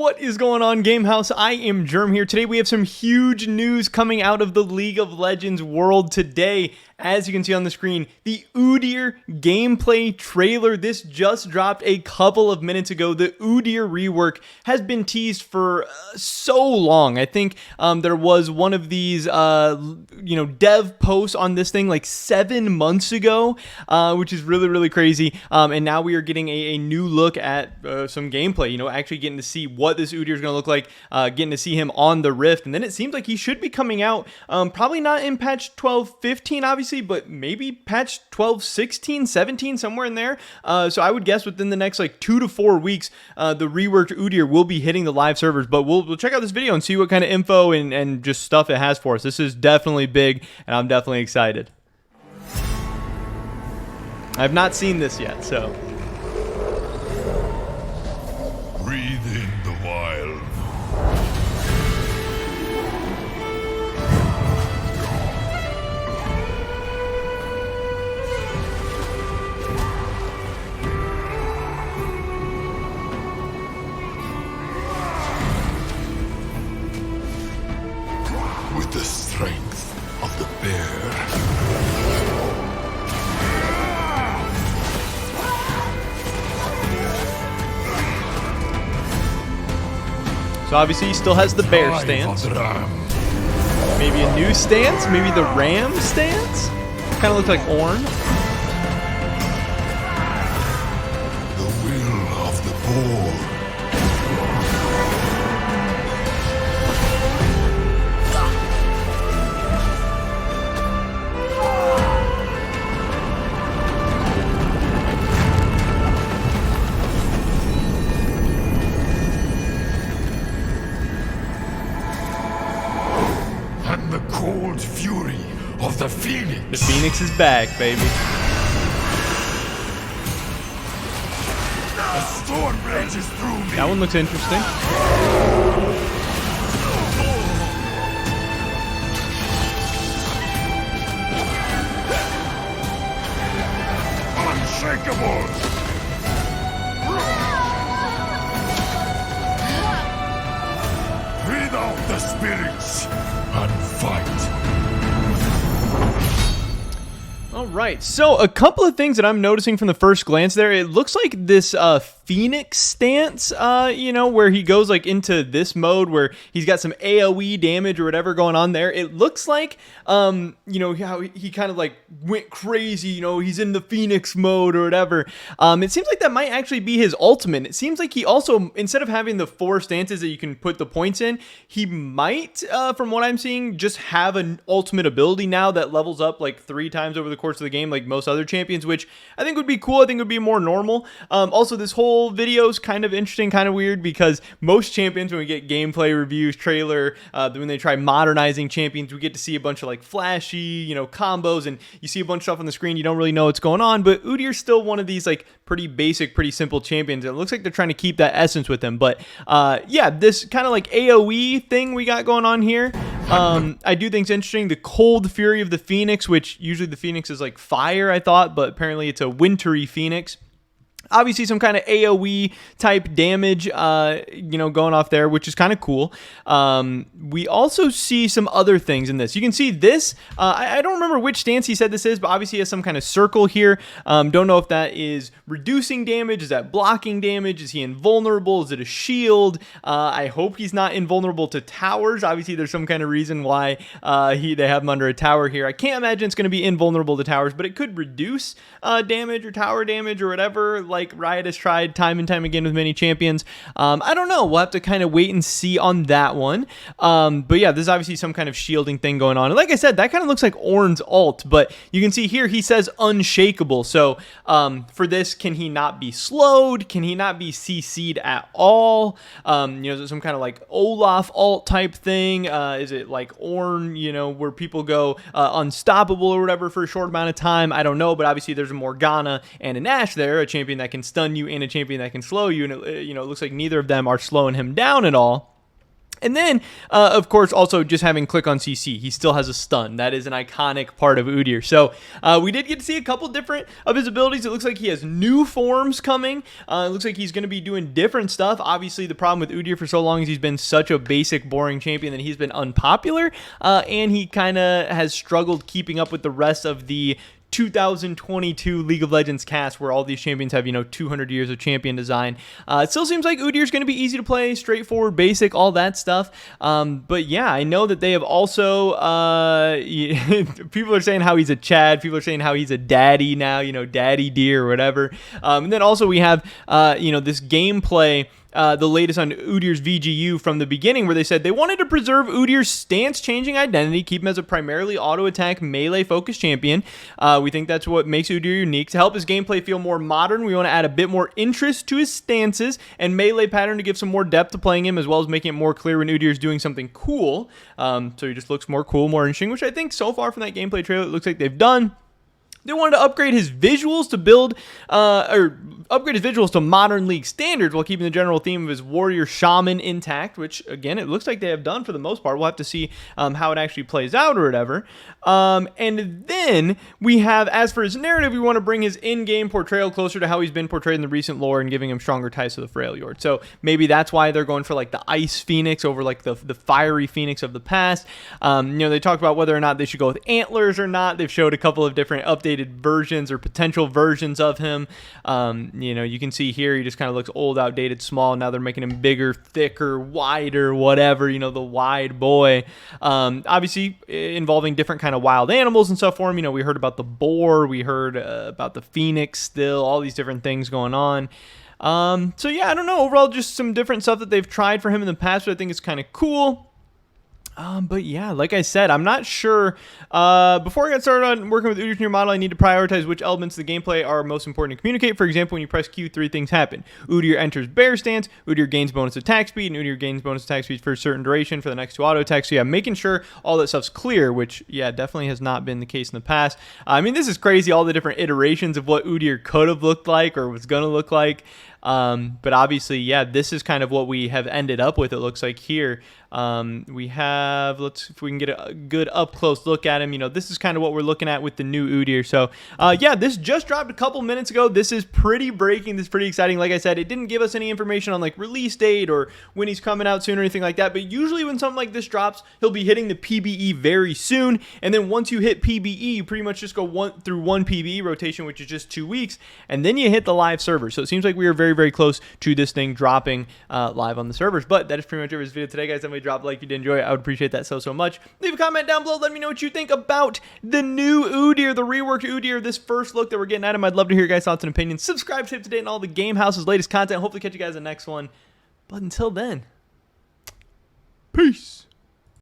What is going on, Gamehouse? I am Germ here. Today we have some huge news coming out of the League of Legends world today. As you can see on the screen, the Udyr gameplay trailer. This just dropped a couple of minutes ago. The Udyr rework has been teased for so long. I think there was one of these, dev posts on this thing like 7 months ago, which is really crazy. And now we are getting a new look at some gameplay. Actually getting to see what this Udyr is going to look like. Getting to see him on the Rift, and then it seems like he should be coming out. Probably not in patch 12.15, obviously, but maybe patch 12.16, 17, somewhere in there. So I would guess within the next like 2 to 4 weeks, the reworked Udyr will be hitting the live servers. But we'll check out this video and see what kind of info and just stuff it has for us. This is definitely big, and I'm definitely excited. I've not seen this yet, so. Breathe in the wild. With the strength of the bear. So obviously he still has the bear stance. Maybe a new stance? Maybe the ram stance? Kind of looks like Ornn. The will of the boar. And the cold fury of the Phoenix. The Phoenix is back, baby. A storm rages through me. That one looks interesting. Unshakable. Breathe out the spirits and fight. All right, so a couple of things that I'm noticing from the first glance there. It looks like this Phoenix stance, where he goes like into this mode where he's got some AoE damage or whatever going on there. It looks like, how he kind of like went crazy, he's in the Phoenix mode or whatever. It seems like that might actually be his ultimate. It seems like he also, instead of having the 4 stances that you can put the points in, he might, from what I'm seeing, just have an ultimate ability now that levels up like 3 times over the course of the game like most other champions, which I think would be cool. I think would be more normal. Also, this whole video is kind of interesting, kind of weird, because most champions, when we get gameplay reviews, trailer, when they try modernizing champions, we get to see a bunch of like flashy, combos, and you see a bunch of stuff on the screen. You don't really know what's going on, but Udyr's still one of these like pretty basic, pretty simple champions. It looks like they're trying to keep that essence with him. But this kind of like AoE thing we got going on here, I do think it's interesting. The cold fury of the Phoenix, which usually the Phoenix is like fire, I thought, but apparently it's a wintry Phoenix. Obviously some kind of AoE type damage, going off there, which is kind of cool. We also see some other things in this. You can see this. I don't remember which stance he said this is, but obviously he has some kind of circle here. Don't know if that is reducing damage. Is that blocking damage? Is he invulnerable? Is it a shield? I hope he's not invulnerable to towers. Obviously there's some kind of reason why they have him under a tower here. I can't imagine it's going to be invulnerable to towers, but it could reduce damage or tower damage or whatever, like Riot has tried time and time again with many champions. I don't know. We'll have to kind of wait and see on that one. But yeah, there's obviously some kind of shielding thing going on. And like I said, that kind of looks like Ornn's ult, but you can see here he says unshakable. So for this, can he not be slowed? Can he not be CC'd at all? Is it some kind of like Olaf ult type thing? Is it like Ornn, where people go unstoppable or whatever for a short amount of time? I don't know, but obviously there's a Morgana and an Ashe there, a champion that can stun you and a champion that can slow you, and it looks like neither of them are slowing him down at all. And then, of course, also just having click on CC. He still has a stun. That is an iconic part of Udyr. So we did get to see a couple different of his abilities. It looks like he has new forms coming. It looks like he's going to be doing different stuff. Obviously, the problem with Udyr for so long is he's been such a basic, boring champion that he's been unpopular. And he kind of has struggled keeping up with the rest of the 2022 League of Legends cast, where all these champions have, 200 years of champion design. It still seems like Udyr is going to be easy to play, straightforward, basic, all that stuff. But yeah, I know that they have also, people are saying how he's a Chad. People are saying how he's a daddy now, daddy deer or whatever. And then also we have, this gameplay, the latest on Udyr's VGU from the beginning, where they said they wanted to preserve Udyr's stance-changing identity, keep him as a primarily auto-attack, melee-focused champion. We think that's what makes Udyr unique. To help his gameplay feel more modern, we want to add a bit more interest to his stances and melee pattern to give some more depth to playing him, as well as making it more clear when Udyr is doing something cool. So he just looks more cool, more interesting, which I think so far from that gameplay trailer, it looks like they've done. They wanted to upgrade his visuals to upgrade his visuals to modern League standards while keeping the general theme of his warrior shaman intact, which again, it looks like they have done for the most part. We'll have to see how it actually plays out or whatever. And then we have, as for his narrative, we want to bring his in-game portrayal closer to how he's been portrayed in the recent lore and giving him stronger ties to the Freljord. So maybe that's why they're going for like the Ice Phoenix over like the fiery Phoenix of the past. They talked about whether or not they should go with antlers or not. They've showed a couple of different updated versions or potential versions of him. You can see here he just kind of looks old, outdated, small. Now they're making him bigger, thicker, wider, whatever, the wide boy. Obviously involving different kind of wild animals and stuff for him. We heard about the boar, we heard about the phoenix still, all these different things going on. So yeah, I don't know. Overall, just some different stuff that they've tried for him in the past, but I think it's kind of cool. But yeah, like I said, I'm not sure. Before I get started on working with Udyr's new model, I need to prioritize which elements of the gameplay are most important to communicate. For example, when you press Q, 3 things happen. Udyr enters bear stance, Udyr gains bonus attack speed, and Udyr gains bonus attack speed for a certain duration for the next 2 auto attacks. So yeah, making sure all that stuff's clear, which yeah, definitely has not been the case in the past. I mean, this is crazy, all the different iterations of what Udyr could have looked like or was going to look like. But obviously, yeah, this is kind of what we have ended up with, it looks like here. We have, if we can get a good up-close look at him, this is kind of what we're looking at with the new Udyr. So, yeah, this just dropped a couple minutes ago. This is pretty breaking. This is pretty exciting. Like I said, it didn't give us any information on, like, release date or when he's coming out soon or anything like that. But usually when something like this drops, he'll be hitting the PBE very soon. And then once you hit PBE, you pretty much just go through one PBE rotation, which is just 2 weeks. And then you hit the live server. So it seems like we are very, very close to this thing dropping live on the servers. But that is pretty much it for this video today, guys. Definitely drop a like if you did enjoy it. I would appreciate that so much. Leave a comment down below. Let me know what you think about the new Udyr, the reworked Udyr, this first look that we're getting at him. I'd love to hear your guys' thoughts and opinions. Subscribe, stay up to date on all the Game House's latest content. Hopefully catch you guys in the next one. But until then, peace.